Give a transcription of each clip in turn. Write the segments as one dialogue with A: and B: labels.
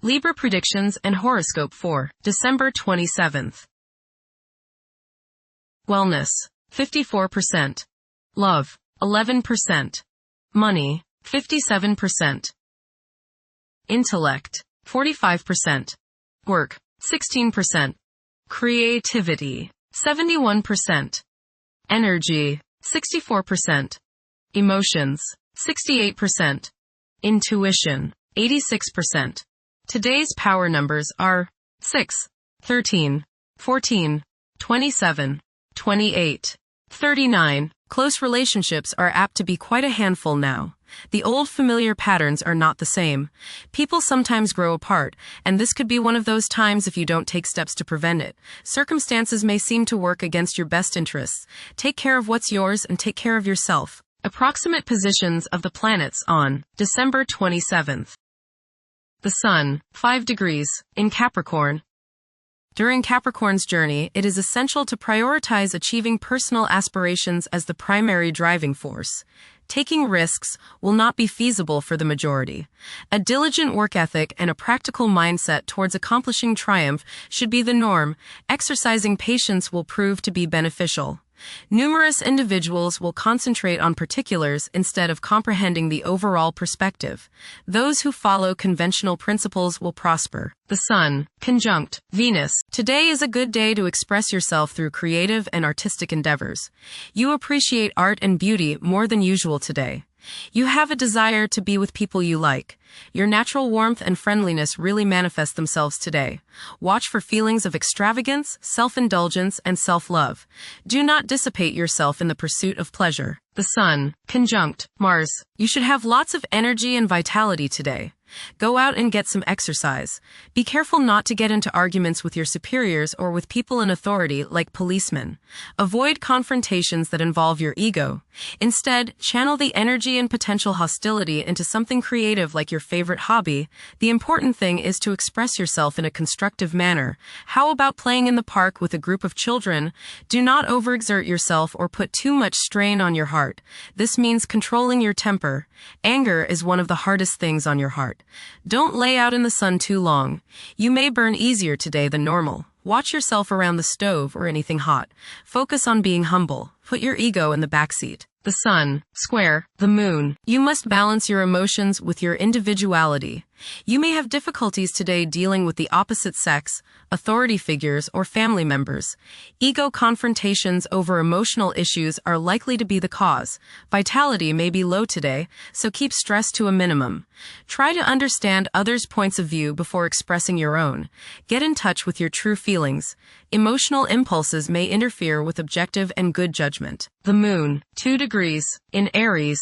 A: Libra predictions and horoscope for December 27th. Wellness, 54%. Love, 11%. Money, 57%. Intellect, 45%. Work, 16%. Creativity, 71%. Energy, 64%. Emotions, 68%. Intuition, 86%. Today's power numbers are 6, 13, 14, 27, 28, 39. Close relationships are apt to be quite a handful now. The old familiar patterns are not the same. People sometimes grow apart, and this could be one of those times if you don't take steps to prevent it. Circumstances may seem to work against your best interests. Take care of what's yours and take care of yourself. Approximate positions of the planets on December 27th. The Sun, 5 degrees, in Capricorn. During Capricorn's journey, it is essential to prioritize achieving personal aspirations as the primary driving force. Taking risks will not be feasible for the majority. A diligent work ethic and a practical mindset towards accomplishing triumph should be the norm. Exercising patience will prove to be beneficial. Numerous individuals will concentrate on particulars instead of comprehending the overall perspective. Those who follow conventional principles will prosper. The Sun, conjunct Venus. Today is a good day to express yourself through creative and artistic endeavors. You appreciate art and beauty more than usual today. You have a desire to be with people you like. Your natural warmth and friendliness really manifest themselves today. Watch for feelings of extravagance, self-indulgence, and self-love. Do not dissipate yourself in the pursuit of pleasure. The Sun, conjunct Mars. You should have lots of energy and vitality today. Go out and get some exercise. Be careful not to get into arguments with your superiors or with people in authority like policemen. Avoid confrontations that involve your ego. Instead, channel the energy and potential hostility into something creative like your favorite hobby. The important thing is to express yourself in a constructive manner. How about playing in the park with a group of children? Do not overexert yourself or put too much strain on your heart. This means controlling your temper. Anger is one of the hardest things on your heart. Don't lay out in the sun too long. You may burn easier today than normal. Watch yourself around the stove or anything hot. Focus on being humble. Put your ego in the backseat. The Sun, square the Moon. You must balance your emotions with your individuality. You may have difficulties today dealing with the opposite sex, authority figures, or family members. Ego confrontations over emotional issues are likely to be the cause. Vitality may be low today, so keep stress to a minimum. Try to understand others' points of view before expressing your own. Get in touch with your true feelings. Emotional impulses may interfere with objective and good judgment. The Moon, 2 degrees, in Aries.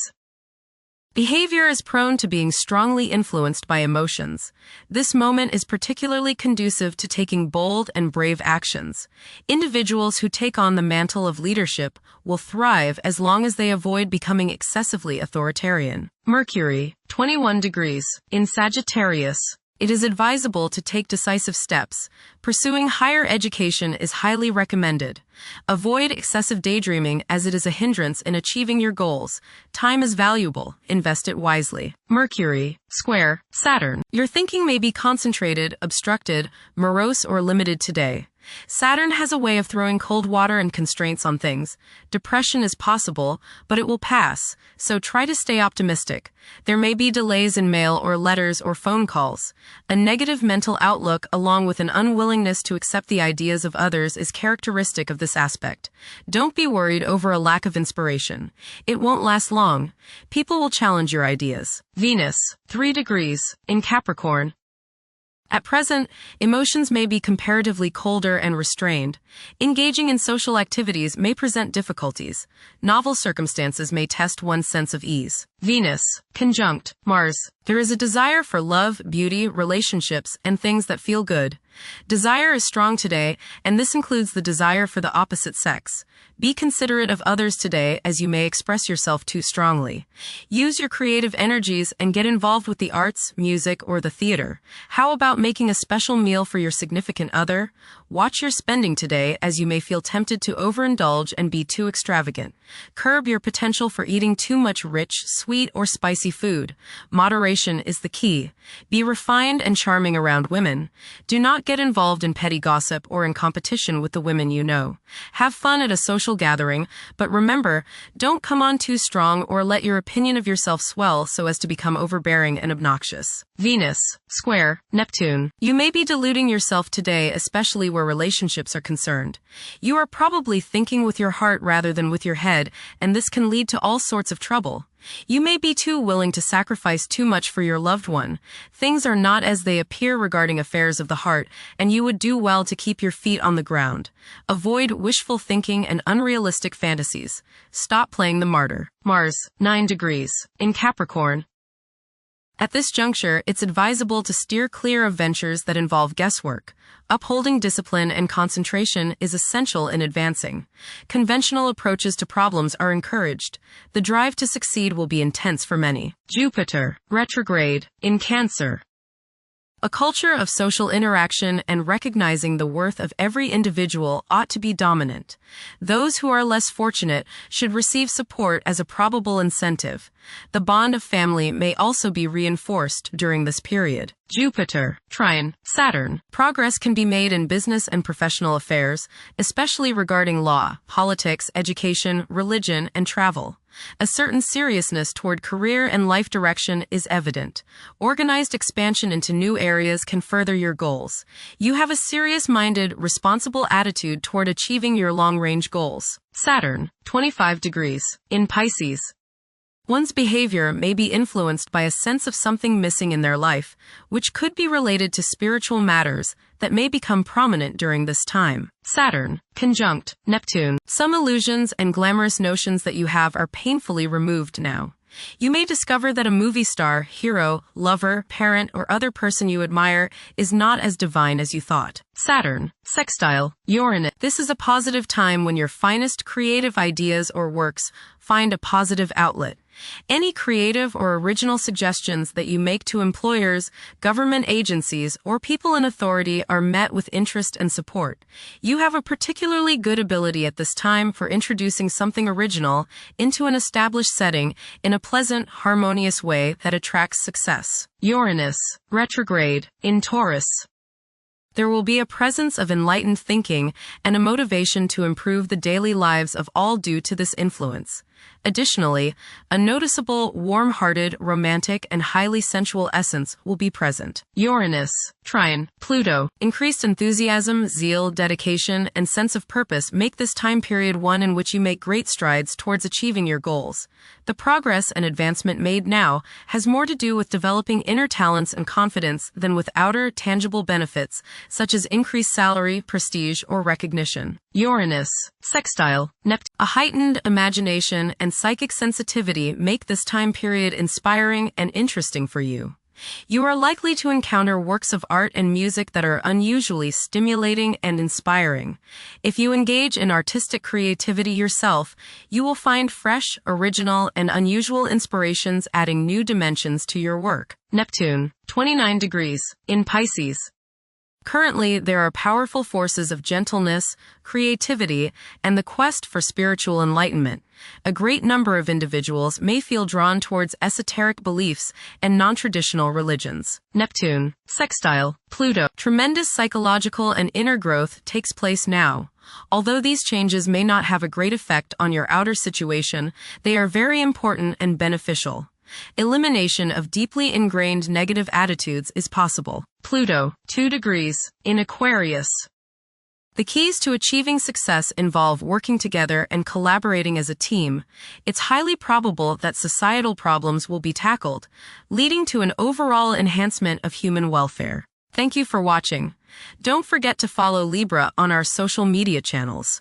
A: Behavior is prone to being strongly influenced by emotions. This moment is particularly conducive to taking bold and brave actions. Individuals who take on the mantle of leadership will thrive as long as they avoid becoming excessively authoritarian. Mercury, 21 degrees, in Sagittarius. It is advisable to take decisive steps. Pursuing higher education is highly recommended. Avoid excessive daydreaming as it is a hindrance in achieving your goals. Time is valuable. Invest it wisely. Mercury, square Saturn. Your thinking may be concentrated, obstructed, morose, or limited today. Saturn has a way of throwing cold water and constraints on things. Depression is possible, but it will pass, so try to stay optimistic. There may be delays in mail or letters or phone calls. A negative mental outlook along with an unwillingness to accept the ideas of others is characteristic of this aspect. Don't be worried over a lack of inspiration. It won't last long. People will challenge your ideas. Venus, 3 degrees, in Capricorn. At present, emotions may be comparatively colder and restrained. Engaging in social activities may present difficulties. Novel circumstances may test one's sense of ease. Venus, conjunct Mars. There is a desire for love, beauty, relationships, and things that feel good. Desire is strong today, and this includes the desire for the opposite sex. Be considerate of others today as you may express yourself too strongly. Use your creative energies and get involved with the arts, music, or the theater. How about making a special meal for your significant other? Watch your spending today as you may feel tempted to overindulge and be too extravagant. Curb your potential for eating too much rich, sweet sweet or spicy food. Moderation is the key. Be refined and charming around women. Do not get involved in petty gossip or in competition with the women you know. Have fun at a social gathering, but remember, don't come on too strong or let your opinion of yourself swell so as to become overbearing and obnoxious. Venus, square, Neptune. You may be deluding yourself today, especially where relationships are concerned. You are probably thinking with your heart rather than with your head, and this can lead to all sorts of trouble. You may be too willing to sacrifice too much for your loved one. Things are not as they appear regarding affairs of the heart, and you would do well to keep your feet on the ground. Avoid wishful thinking and unrealistic fantasies. Stop playing the martyr. Mars, 9 degrees. In Capricorn. At this juncture, it's advisable to steer clear of ventures that involve guesswork. Upholding discipline and concentration is essential in advancing. Conventional approaches to problems are encouraged. The drive to succeed will be intense for many. Jupiter, retrograde, in Cancer. A culture of social interaction and recognizing the worth of every individual ought to be dominant. Those who are less fortunate should receive support as a probable incentive. The bond of family may also be reinforced during this period. Jupiter, trine, Saturn. Progress can be made in business and professional affairs, especially regarding law, politics, education, religion, and travel. A certain seriousness toward career and life direction is evident. Organized expansion into new areas can further your goals. You have a serious-minded, responsible attitude toward achieving your long-range goals. Saturn, 25 degrees. In Pisces. One's behavior may be influenced by a sense of something missing in their life, which could be related to spiritual matters that may become prominent during this time. Saturn, conjunct Neptune. Some illusions and glamorous notions that you have are painfully removed now. You may discover that a movie star, hero, lover, parent, or other person you admire is not as divine as you thought. Saturn, sextile, Uranus. This is a positive time when your finest creative ideas or works find a positive outlet. Any creative or original suggestions that you make to employers, government agencies, or people in authority are met with interest and support. You have a particularly good ability at this time for introducing something original into an established setting in a pleasant, harmonious way that attracts success. Uranus, retrograde, in Taurus. There will be a presence of enlightened thinking and a motivation to improve the daily lives of all due to this influence. Additionally, a noticeable, warm-hearted, romantic, and highly sensual essence will be present. Uranus, trine, Pluto. Increased enthusiasm, zeal, dedication, and sense of purpose make this time period one in which you make great strides towards achieving your goals. The progress and advancement made now has more to do with developing inner talents and confidence than with outer, tangible benefits, such as increased salary, prestige, or recognition. Uranus, sextile, Neptune. A heightened imagination and psychic sensitivity make this time period inspiring and interesting for you. You are likely to encounter works of art and music that are unusually stimulating and inspiring. If you engage in artistic creativity yourself, you will find fresh, original, and unusual inspirations adding new dimensions to your work. Neptune, 29 degrees, in Pisces. Currently, there are powerful forces of gentleness, creativity, and the quest for spiritual enlightenment. A great number of individuals may feel drawn towards esoteric beliefs and non-traditional religions. Neptune, sextile, Pluto. Tremendous psychological and inner growth takes place now. Although these changes may not have a great effect on your outer situation, they are very important and beneficial. Elimination of deeply ingrained negative attitudes is possible. Pluto, 2 degrees, in Aquarius. The keys to achieving success involve working together and collaborating as a team. It's highly probable that societal problems will be tackled, leading to an overall enhancement of human welfare. Thank you for watching. Don't forget to follow Libra on our social media channels.